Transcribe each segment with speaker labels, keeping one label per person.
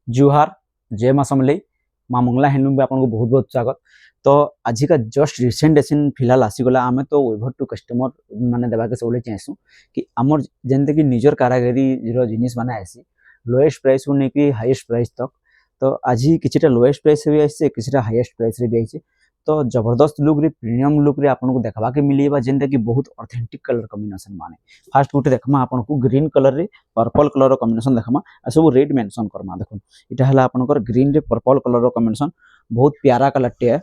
Speaker 1: जुहार जय माँ समलेई माँ मंगला हैंडलूम आपको बहुत बहुत स्वागत। तो आज का जस्ट रिसेंट एसिन फिलहाल आसीगला आम तो ओभर टू कस्टमर माने देवा के सब चाहूँ कि आमर जमते कि निजर कारागिरी जिनिस माने आसी लोएस्ट प्राइस को लेकिन हाईएस्ट प्राइस तक। तो आज किसी लोएस्ट प्राइस भी आसे किसी हाईएस्ट प्राइस भी आई तो जबरदस्त लुक रे प्रीमियम लुक रे आपको देखा के मिलेगा जेनटा कि बहुत ऑथेंटिक कलर कॉम्बिनेशन माने फास्ट गोटे देखमा आपको ग्रीन कलर रे पर्पल कलर कॉम्बिनेशन देखमा आ सब रेड मेंशन करमा देखो इटा हला आपनकर ग्रीन रे पर्पल कलर कॉम्बिनेशन बहुत प्यारा कलर टे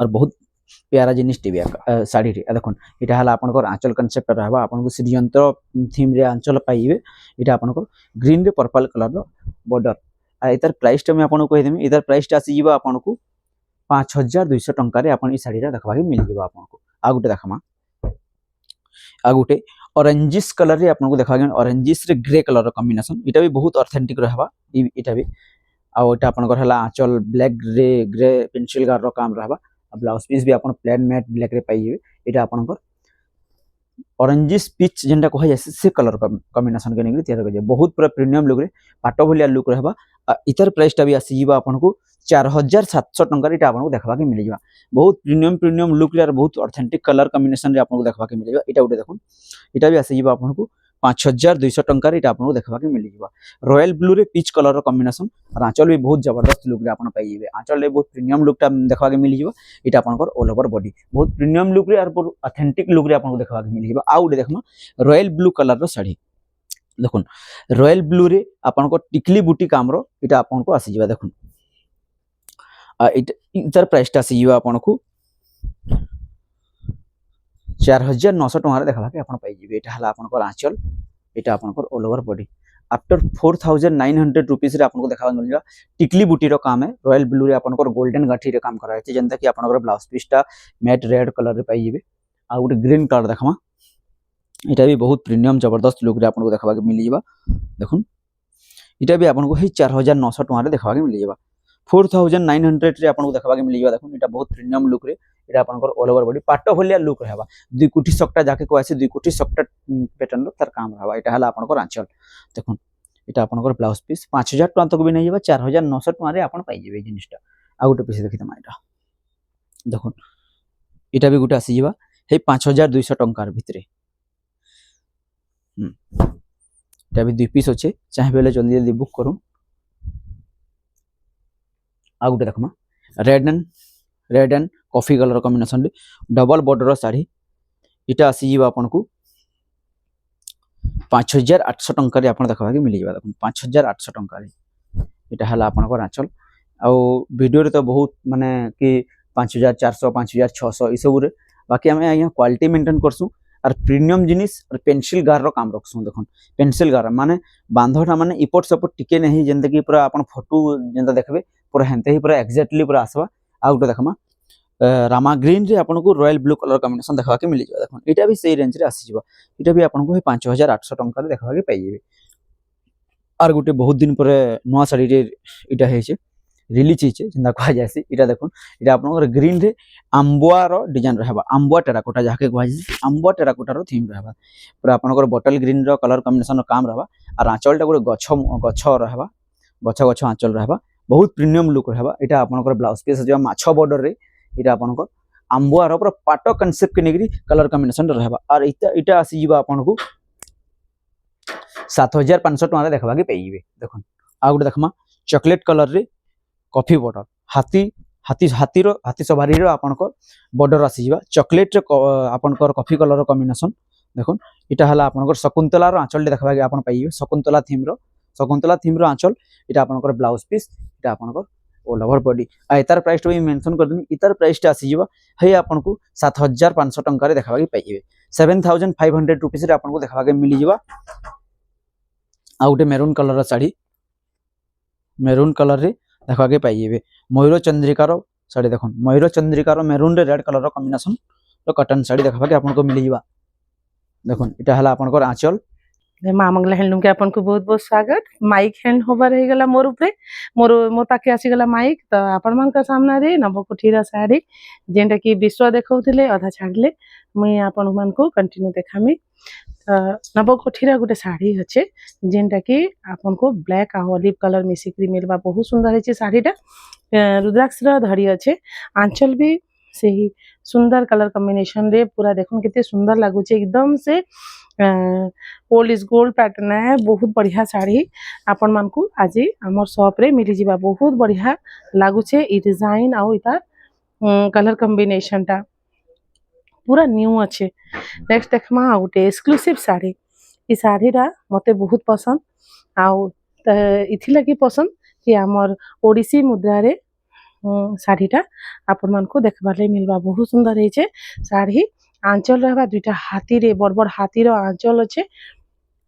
Speaker 1: और बहुत प्यारा जिनिस टे साड़ी रे देखो इटा हला आपनकर आंचल कांसेप्ट रहबा आपनको श्रीयंत्र थीम रे आंचल पाइबे इटा आपनकर ग्रीन रे पर्पल कलर बॉर्डर आ इतर प्राइस टा मैं आपनको कहि देमी इतर प्राइस टा आसी जीवा आपनको 5200 टंका रे आपन ई साड़ी रा देखबा के मिल जेबा आपनको आ गुटे देखमा आ गुटे ऑरेंजिस कलर रे आपनको देखबा के ऑरेंजिस रे ग्रे कलर कॉम्बिनेशन इटा भी बहुत ऑथेंटिक रहबा इटा भी आ ओटा आपनकर हला आंचल ब्लैक रे ग्रे पेंसिल गार रो काम रहबा ब्लाउज पीस भी आपन प्लेन मैट ब्लैक रे पाई जेबे इटा आपनकर ऑरेंजिस पिच जेंटा कह जाय से कलर कॉम्बिनेशन के नेगरी तैयार कर बहुत पूरा प्रीमियम लुक रे पाटो भलिया लुक रहबा इतर प्राइस टा भी आसी जीवा आपनको 4700 टंका रे आपको देखबा के मिल जावा बहुत प्रीमियम लुक रे बहुत ऑथेंटिक कलर कॉम्बिनेशन रे आपको देखबा के मिल जावा इटा उठे देखो इटा भी आसी जीवा आपनको 5200 टंका रे आपको देखबा के मिल जावा रॉयल ब्लू रे पीच कलर कॉम्बिनेशन और आंचल भी बहुत जबरदस्त लुक रे आपन पाई जेबे आंचल रे बहुत प्रीमियम लुक टा देखबा के मिल जावा इटा आपनकर ऑल ओवर बॉडी बहुत प्रीमियम लुक रे और बहुत ऑथेंटिक लुक रे आपको देखबा के मिल जावा आ उठे देखमा रॉयल ब्लू कलर रो साड़ी देखो रॉयल ब्लू रे आपनको टिकली बूटी काम रो इटा आपनको आसी जीवा देखो इतर प्राइस टा आसी जीवा आपनको 4900 टंका रे देखबा के आपन पाई जेबे इटा हला आपनकर आंचल इटा आपनकर all over body after 4900 rupees रे आपनको देखबा मिल जा टिकली बूटी रो काम है रॉयल ब्लू रे आपनकर गोल्डन गाठी रे काम करा है जेंता कि आपनकर ब्लाउज पीस टा मैट रेड कलर रे पाई जेबे आ गुटे ग्रीन कलर देखमा इटा भी बहुत प्रीमियम जबरदस्त लुक रे आपनको देखबा के मिल जेबा देखुन इटा भी आपनको हे 4900 टंका रे देखबा के मिल जेबा 4900 रे आपनको देखबा के मिल जेबा देखुन इटा बहुत प्रीमियम लुक रे इटा आपनकर ऑल ओवर बॉडी पाटो भलिया लुक रहबा दुई कुटी सकटा जाके को आसे दुई कुटी सकटा पैटर्न रो तार काम रहबा इटा हला आपनकर आंचल देखुन इटा आपनकर ब्लाउज पीस 5000 टंका तक भी नै जेबा 4900 टंका रे आपन पाई जेबे जिनिसटा आ गुटे पीस देखि तमा इटा देखुन इटा भी गुटे आसी जेबा हे 5200 टंका भितरे इटा भी दुई पीस अच्छे चाहे बेले जल्दी जल्दी बुक करूँ आ गुटे देखमा red and coffee colour combination रे डबल बॉर्डर साड़ी इटा आसी जीवा आपन को 5800 टंका रे आपन देखबा के मिल जेबा देखो 5800 टंका रे इटा हला आपन को आंचल आ वीडियो रे तो बहुत माने कि 5400 5600 ई सब रे बाकी हमें यहाँ क्वालिटी मेंटेन करसु और प्रीमियम जिनिस और पेंसिल गार रो काम रखसु देखो पेंसिल गार माने बांधोटा माने इपट सपोर्ट टिके नहीं जेंते कि पूरा आपन फोटो जेंता देखबे पूरा हेंते ही पूरा एक्जेक्टली पूरा आसबा आ गुटे देखमा रामा ग्रीन रे आपन को रॉयल ब्लू कलर कॉम्बिनेशन देखबा के मिल जाबा देखो इटा भी सही रेंज रे आसी जीवा इटा भी आपन को 5800 टंका रे देखबा के पाई जेबे और गुटे बहुत दिन पर नवा साड़ी रे इटा हे छे रिलीज हिचे जिंदा कहा जायसी इटा देखुन इटा आपनकर ग्रीन रे आंबुआ रो डिजाइन रहबा आंबुआ टेराकोटा जाके कहा जायसी आंबुआ टेराकोटा रो थीम रहबा पूरा आपनकर बॉटल ग्रीन रो कलर कॉम्बिनेशन रो काम रहबा और आंचल टा गुटे गछ रहबा गछ आंचल रहबा बहुत प्रीमियम लुक रहबा इटा आपनकर ब्लाउज पीस जो माछो बॉर्डर रे इटा आपनकर आंबुआ रो पूरा पाटो कांसेप्ट के नेगरी कलर कॉम्बिनेशन रहबा और इटा आसी जीवा आपनको 7500 टंका रे देखबा के पाइबे देखुन आ गुटे देखमा चॉकलेट कलर रे कॉफी बॉर्डर हाथी सवारी रो आपनकर बॉर्डर आसी जीवा चॉकलेट रे आपनकर कॉफी कलर कॉम्बिनेशन देखुन इटा हला आपनकर शकुंतला रो आंचल देखबा के आपन पाइबे शकुंतला थीम रो आंचल इटा आपनकर ब्लाउज पीस इटा आपनकर ऑल ओवर बॉडी आ इतार प्राइस तो मेंशन कर दूनी इतार प्राइस टा आसी जीवा हे आपनको 7500 टंका रे देखबा के पाइबे 7500 रुपीस रे आपनको देखबा के मिल जीवा आ उटे maroon colour sari maroon colour रे देखा के पाइबे मयूर चंद्रिका रो साड़ी देखो मयूर चंद्रिका रो मेरून रे रेड कलर रो कॉम्बिनेशन रो कॉटन साड़ी देखा के आपनको मिल जीवा देखो इटा हला आपनकर आंचल
Speaker 2: माँ मंगला हैंडलूम के आपन को बहुत बहुत स्वागत माइक हैंड होबर रही गला मोर ऊपर मोर पाखे आसी गला माइक तो आपण मान का सामना रे नवकोठीर साड़ी जेंटा कि विश्व देखौथिले अधा छाडले मुई आपण मान को कंटिन्यू देखामी नवकोठीर गोटे शाढ़ी अच्छे जेनटा कि आपन को ब्लैक आ ऑलिव कलर मिसिक मिलवा बहुत सुंदर है शाढ़ीटा रुद्राक्ष धड़ी अच्छे आंचल भी से ही सुंदर कलर कॉम्बिनेशन रे पूरा देखो कितने सुंदर लगुच एकदम से ओल्ड इज गोल्ड पैटर्न है बहुत बढ़िया शाढ़ी आपण मान को आज आम शॉप रे मिली जावा बहुत बढ़िया लगुचे ई डिजाइन आउ इतार कलर कॉम्बिनेशन टा पूरा न्यू अच्छे नेक्स्ट देखमा आ गोटे एक्सक्लूसिव शाढ़ी ई शाढ़ीटा मते बहुत पसंद आउ इथि लगी पसंद कि आमर ओडिसी मुद्रा रे शाढ़ीटा आपण मान को देखबार ले मिलवा बहुत सुंदर है शाढ़ी आंचल रहबा दुईटा हाथी रे बड़ बड़ हाथी रो आंचल अच्छे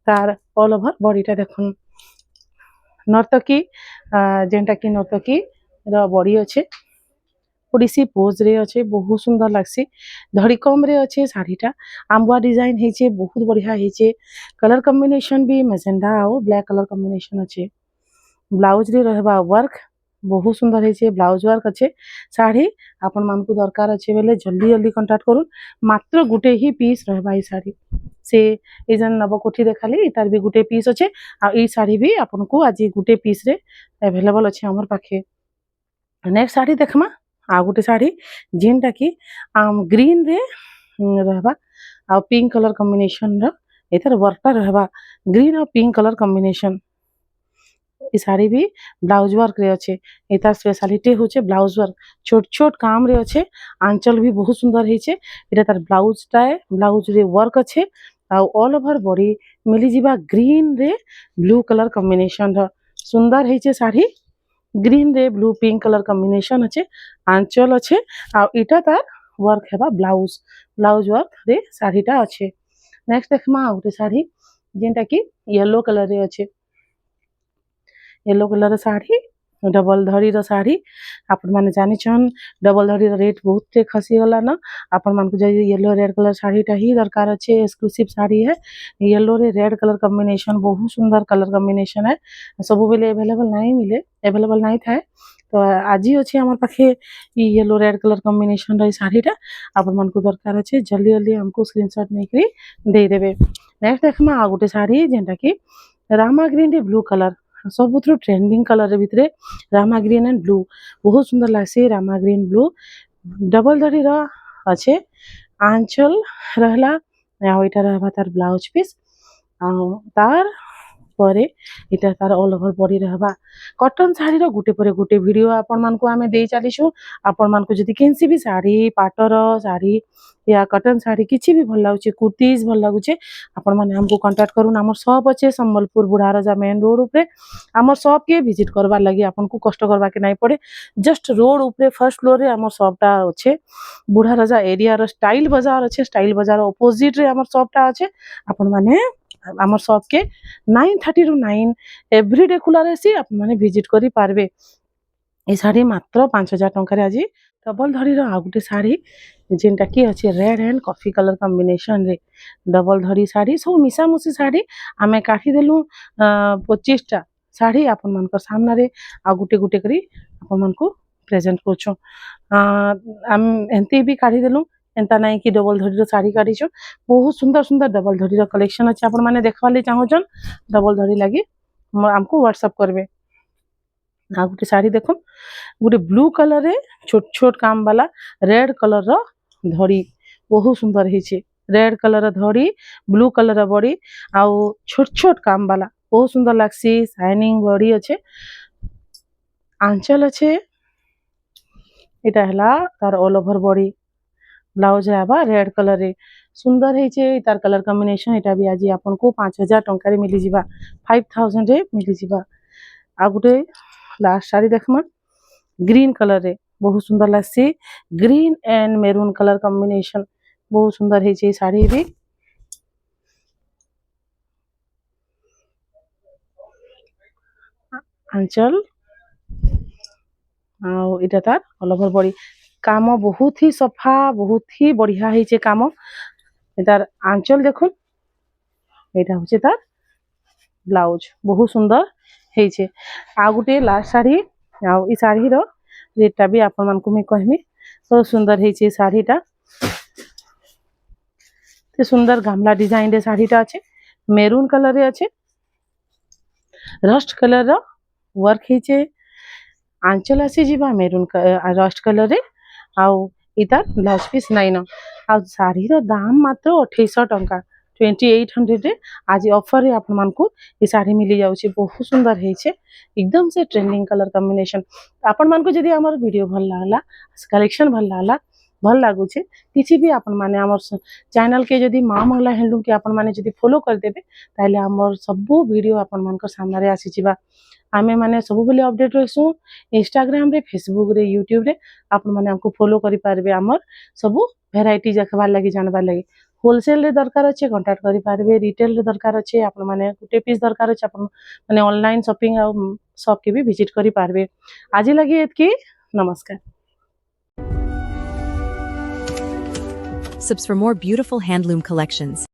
Speaker 2: तार ऑल ओवर बॉडीटा देखुन नर्तकी जेनटा कि नर्तकी रो बॉडी अच्छे ओडिसी पोज रे अच्छे बहुत सुंदर लागसी धड़ी कम रे अच्छे शाढ़ीटा आंबुआ डिजाइन हेचे बहुत बढ़िया हेचे कलर कॉम्बिनेशन भी मेजेंडा और ब्लैक कलर कॉम्बिनेशन अच्छे ब्लाउज रे रहबा वर्क बहुत सुंदर है ब्लाउज वर्क अच्छे शाढ़ी आपण मान को दरकार अच्छे बेले जल्दी जल्दी कांटेक्ट करूँ मात्र गुटे ही पीस रहबा ई शाढ़ी से ए जन नवकोठी देखाली इतार भी गुटे पीस अच्छे आ ई शाढ़ी भी आपण को आज गुटे पीस रे अवेलेबल अच्छे हमर पाखे नेक्स्ट शाढ़ी देखमा आ गोटे शाढ़ी जेनटा कि ग्रीन रे रहबा आ पिंक कलर कॉम्बिनेशन रो एथर वर्कटा रहबा ग्रीन और पिंक कलर कॉम्बिनेशन ई शाढ़ी भी ब्लाउज वर्क रे अच्छे एतार स्पेशलिटी होचे ब्लाउज वर्क छोट छोट काम रे अच्छे आंचल भी बहुत सुंदर हेचे एटा तार ब्लाउजटा है ब्लाउज रे वर्क अच्छे आ ऑल ओवर बॉडी मिली जिबा ग्रीन रे ब्लू कलर कॉम्बिनेशन रो सुंदर हेचे शाढ़ी ग्रीन रे ब्लू पिंक कलर कॉम्बिनेशन अच्छे आंचल अच्छे आ इटा तार वर्क हेबा ब्लाउज ब्लाउज वर्क रे शाढ़ीटा अच्छे नेक्स्ट देखमा आ गोटे शाढ़ी जेनटा कि येलो कलर रे अच्छे येलो कलर शाढ़ी डबल धड़ी शाढ़ी आपण मैंने जानिछन डबल धड़ी रेट बहुत खसी गला ना आपण मान को येलो रेड कलर शाढ़ीटा ही दरकार अच्छे एक्सक्लूसिव शाढ़ी है येलो रे रेड कलर कॉम्बिनेशन बहुत सुंदर कलर कॉम्बिनेशन है सब बेले अवेलेबल नहीं मिले अवेलेबल नहीं थाए तो आज ही अच्छे हमारे पाखे येलो रेड कलर कॉम्बिनेशन रही शाढ़ीटा आपण मान को दरकार अच्छे जल्दी जल्दी हमको स्क्रीनशॉट नहीं दे देबे नेक्स्ट देखमा आ गोटे शाढ़ी जेनटा कि रामा ग्रीन रे ब्लू कलर सब ट्रेंडिंग कलर भितर रामा ग्रीन एंड ब्लू बहुत सुंदर लगसी रामा ग्रीन ब्लू डबल धड़ी अच्छे आंचल रहला इटा रहबा तार ब्लाउज पीस तार परे इटा तार ऑल ओवर बॉडी रहबा कॉटन साड़ी रो गुटे परे गुटे वीडियो आपण मान को आमे दे चलीछु आपण मान को जदी केनसी भी साड़ी पाटर साड़ी या कॉटन साड़ी किछि भी भल लागुचे कुर्तीज भल लागुचे आपण माने हमको कांटेक्ट करूँ हमर शॉप अच्छे संबलपुर बुढ़ा राजा मेन रोड ऊपर हमर शॉप के विजिट करबार लगी आपन को कष्ट करबा के नहीं पड़े जस्ट रोड ऊपर फर्स्ट फ्लोर रे हमर शॉपटा अच्छे बुढ़ा राजा एरिया रो स्टाइल बाजार अच्छे स्टाइल बाजार ऑपोजिट रे हमर शॉपटा अच्छे आपण माने हमर शॉप के 9:30 to 9 एवरीडे खुला रहसी आप माने विजिट करी पारबे ए शाढ़ी मात्र 5000 टंका आज डबल धड़ी आ गोटे शाढ़ी जेनटा कि अच्छे red and coffee colour combination रे डबल धड़ी शाढ़ी सब मिसामुसी शाढ़ी आमे काठी देलु 25टा शाढ़ी आपण मान सामना रे आ गुटे गुटे करी आपण मान को प्रेजेंट करछो आम एंती भी काठी देलु एंता नहीं कि डबल धड़ी शाढ़ी काढ़ीछ बहुत सुंदर सुंदर डबल धड़ी कलेक्शन अच्छे आपण माने देखवा ले चाहछन डबल धड़ी लगी हमको व्हाट्सएप करबे आ गोटे शाढ़ी देखो गोटे ब्लू कलर रे छोट छोट काम वाला रेड कलर रो धड़ी बहुत सुंदर हेचे रेड कलर धड़ी ब्लू कलर बॉडी आउ छोट छोट काम वाला बहुत सुंदर लागसी शाइनिंग बॉडी अच्छे आंचल अच्छे इटा हला तार ऑल ओवर बॉडी ब्लाउज रहबा रेड कलर रे सुंदर हेचे तार कलर कॉम्बिनेशन इटा भी आज आपन को 5000 टंका रे मिली जिबा 5000 रे मिली जिबा आ गुटे लास्ट शाढ़ी देखमा ग्रीन कलर रे बहुत सुंदर लागसी green and maroon colour combination बहुत सुंदर हेचे शाढ़ी भी आंचल आ इटा तार ऑल ओवर बॉडी काम बहुत ही सफा बहुत ही बढ़िया हेचे काम तार आंचल देखुन एटा होचे तार ब्लाउज बहुत सुंदर हेचे आ गुटे लास्ट शाढ़ी आ ई शाढ़ी रो रेटटा भी आपण मान को मैं कहमी बहुत सुंदर हेचे शाढ़ीटा से सुंदर गामला डिजाइन रे शाढ़ीटा अच्छे मेरून कलर रे अच्छे रस्ट कलर रो वर्क ହେଇଛେ आंचल आसी जीवा मेरून रस्ट कलर रे आउ इतार ब्लाउज पीस नाइन आ शाढ़ी रो दाम मात्र 2800 टंका 2800 रे आज ऑफर रे आपन मान को ये साड़ी मिली जाउची बहुत सुंदर ହେଇଛେ एकदम से ट्रेंडिंग कलर कॉम्बिनेशन आपन मान को जदी हमर वीडियो भल लागला कलेक्शन भल लागला भल लागुचे किछि भी आपन माने हमर चैनल के जदी मां मंगला हैंडलूम के आपन माने जदी फॉलो कर देबे ताले हमर सब वीडियो आपन मान को सामने रे आसी जिबा आमे माने सब बेले अपडेट रहसु इंस्टाग्राम रे फेसबुक रे यूट्यूब रे आपन माने हमको फॉलो करि पारबे हमर सब वैरायटी देखबार लागि जानबार लागि होलसेल रे दरकार अच्छे कांटेक्ट करि पारबे रिटेल रे दरकार अच्छे आपन माने गुटे पीस दरकार अच्छे आपन माने ऑनलाइन शॉपिंग आ शॉप के भी विजिट करि पारबे आज लागि एतकी नमस्कार
Speaker 3: Subs for more beautiful handloom collections.